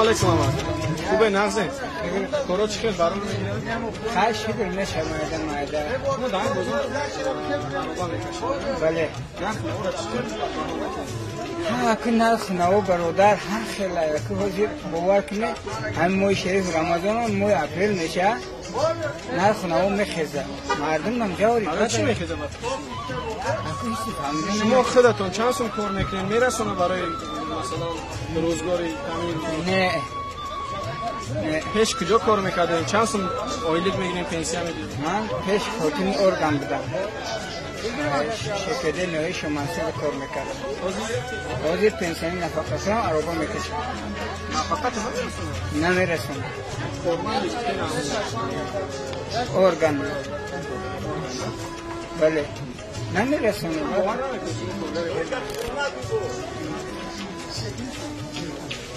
علیکم محمد. خوبه نغزه؟ کارا چیکار برام میگیره؟ خواهش شکر نشه مایده. ما داریم بزرگ. بله. نه خورا چیکار؟ ها که نخونه و برادر هر خیلی که حضور باور کنه همین ماه شریف رمضان ماه اپریل میشه نخونه و میخیزه مردم هم جوری حالا چی میخیزه؟ شما شما خودتون چند سال کار میکنین میرسونه برای مثلا روزگاری تامین؟ نه پیش کجا کار میکردین؟ چند سال آیلیک میگیرین پنسیون میدین؟ من پیش خودم ارگان بودم شکده نوی شمانسل کار میکردم حاضر پنسیونی نفقه عربا میکشم نفقه نمیرسونه ارگان بله نمیرسونه